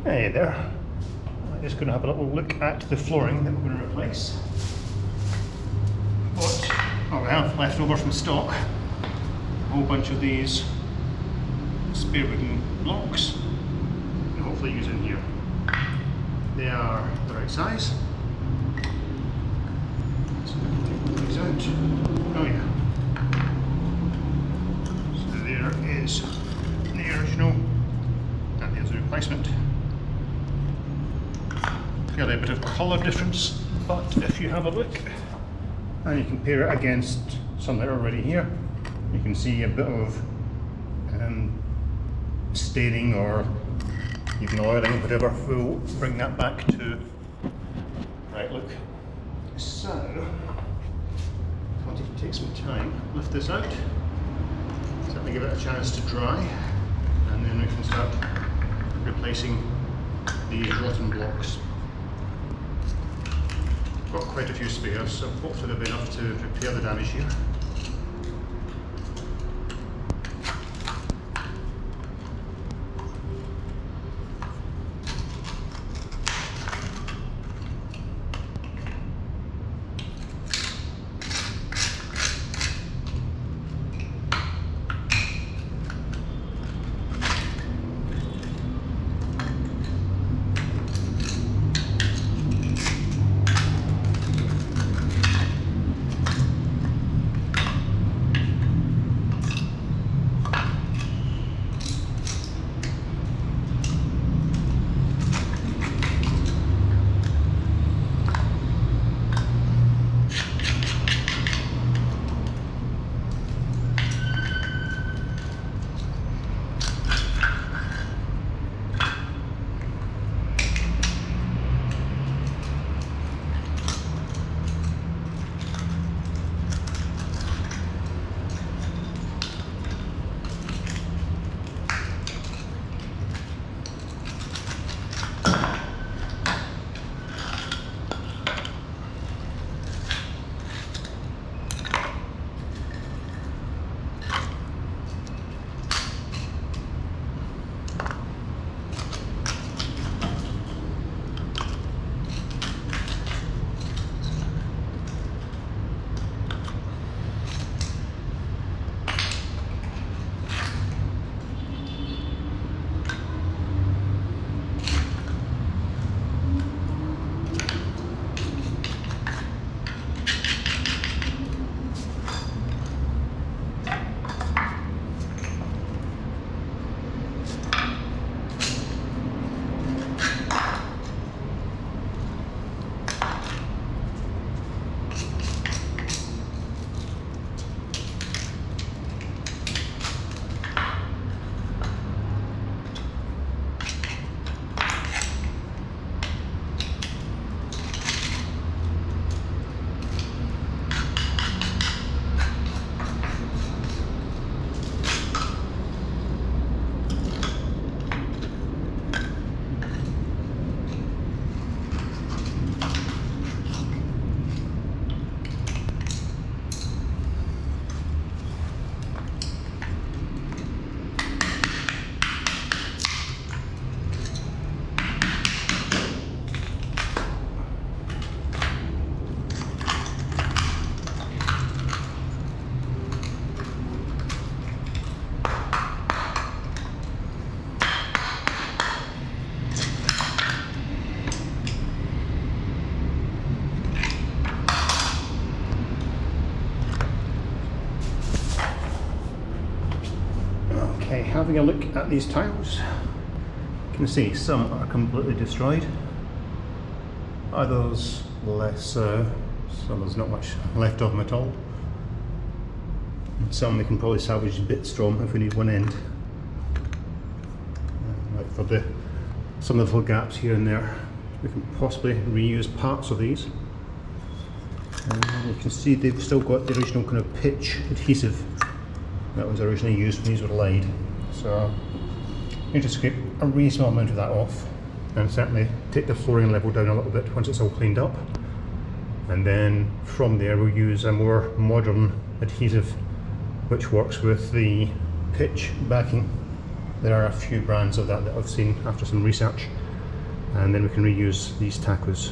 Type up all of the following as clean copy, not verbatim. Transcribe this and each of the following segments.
Hey there. I'm just going to have a little look at the flooring that we're going to replace. What we have left over from stock, a whole bunch of these spare wooden blocks, and hopefully use in here. They are the right size. So we can take these out. Oh yeah. So there is the original, and there's the replacement. Fairly a bit of colour difference, but if you have a look and you compare it against some that are already here, you can see a bit of staining or even oiling, whatever. We'll bring that back to right look. So I wanted to take some time, lift this out, certainly give it a chance to dry, and then we can start replacing these rotten blocks. Got quite a few spares, so hopefully there'll be enough to repair the damage here. Okay, having a look at these tiles, you can see some are completely destroyed, others less so, some there's not much left of them at all, and some we can probably salvage bits from if we need one end. Like for some of the little gaps here and there, we can possibly reuse parts of these. You can see they've still got the original kind of pitch adhesive that was originally used when these were laid. So you need to scrape a reasonable amount of that off, and certainly take the flooring level down a little bit once it's all cleaned up. And then from there we'll use a more modern adhesive which works with the pitch backing. There are a few brands of that I've seen after some research. and then we can reuse these tacos,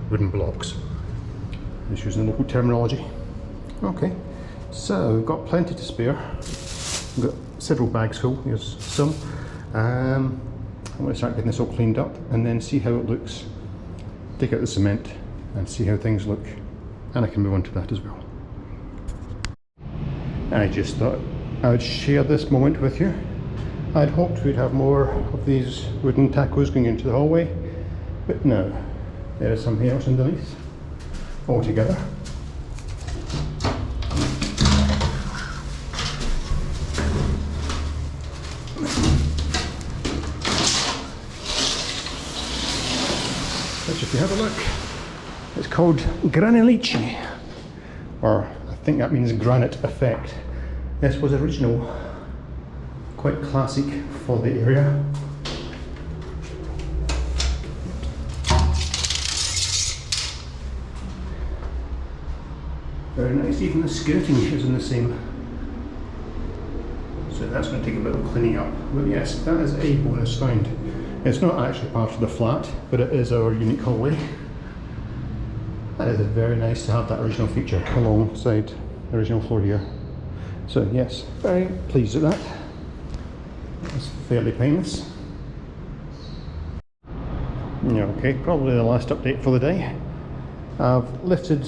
wooden blocks. Just using local terminology. Okay, so we've got plenty to spare. We've got several bags full. Here's some. I'm going to start getting this all cleaned up and then see how it looks. Take out the cement and see how things look, and I can move on to that as well. I just thought I would share this moment with you. I'd hoped we'd have more of these wooden tacos going into the hallway, but no, there is something else underneath altogether. Which, if you have a look, it's called granulite, or I think that means granite effect. This was original, quite classic for the area. Very nice, even the skirting is in the same. So that's going to take a bit of cleaning up. But yes, that is a bonus find. It's not actually part of the flat, but it is our unique hallway. That is very nice to have that original feature alongside the original floor here. So yes, very pleased with that. It's fairly painless. Yeah, okay, probably the last update for the day. I've lifted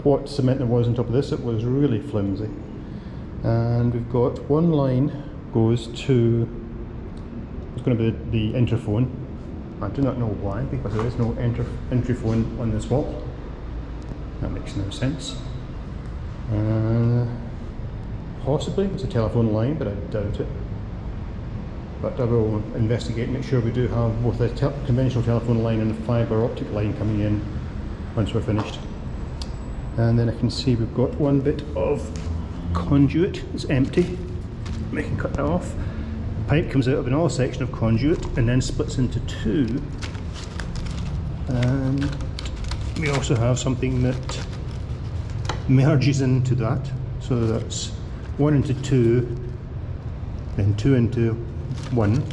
what cement there was on top of this. It was really flimsy. And we've got one line goes to, it's going to be the interphone. I do not know why, because there is no interphone on this wall. That makes no sense. Possibly it's a telephone line, but I doubt it. But I will investigate and make sure we do have both a conventional telephone line and a fibre optic line coming in once we're finished. And then I can see we've got one bit of conduit that's empty. We can cut that off. The pipe comes out of another section of conduit and then splits into two. And we also have something that merges into that. So that's 1 into 2, then 2 into 1.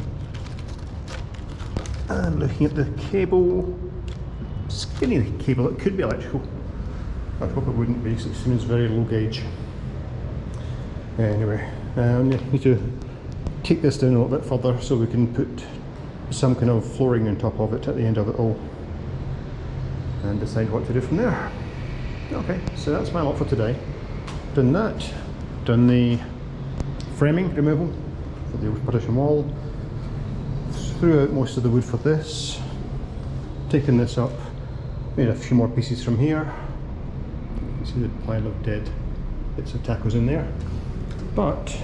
And looking at the cable, skinny cable, it could be electrical. I hope it wouldn't be, so it seems very low gauge. Anyway, I need to take this down a little bit further so we can put some kind of flooring on top of it at the end of it all and decide what to do from there. Okay, so that's my lot for today. Done that, done the framing removal for the partition wall, threw out most of the wood for this, taken this up, made a few more pieces from here. You can see the pile of dead bits of tacos in there. But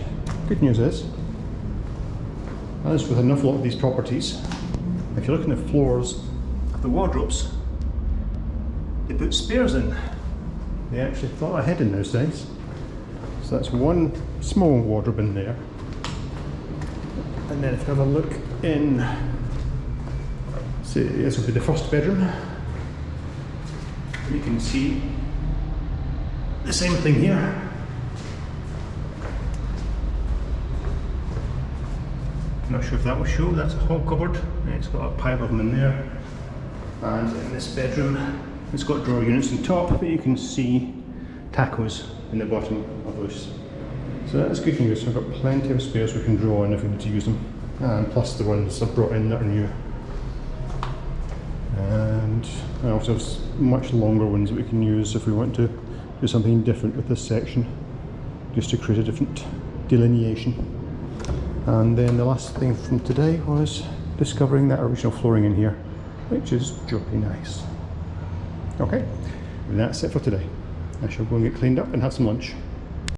good news is, as with an awful lot of these properties, if you're looking at the floors of the wardrobes, they put spares in. They actually thought ahead in those days. So that's one small wardrobe in there. And then if you have a look in, say this will be the first bedroom, you can see the same thing here. Not sure if that will show, that's a hall cupboard. It's got a pile of them in there. And in this bedroom, it's got drawer units on top, but you can see tacos in the bottom of those. So that's good news. We've got plenty of spares we can draw on if we need to use them. And plus the ones I've brought in that are new. And I also have much longer ones that we can use if we want to do something different with this section, just to create a different delineation. And then the last thing from today was discovering that original flooring in here, which is jolly nice. Okay, and that's it for today. I shall go and get cleaned up and have some lunch.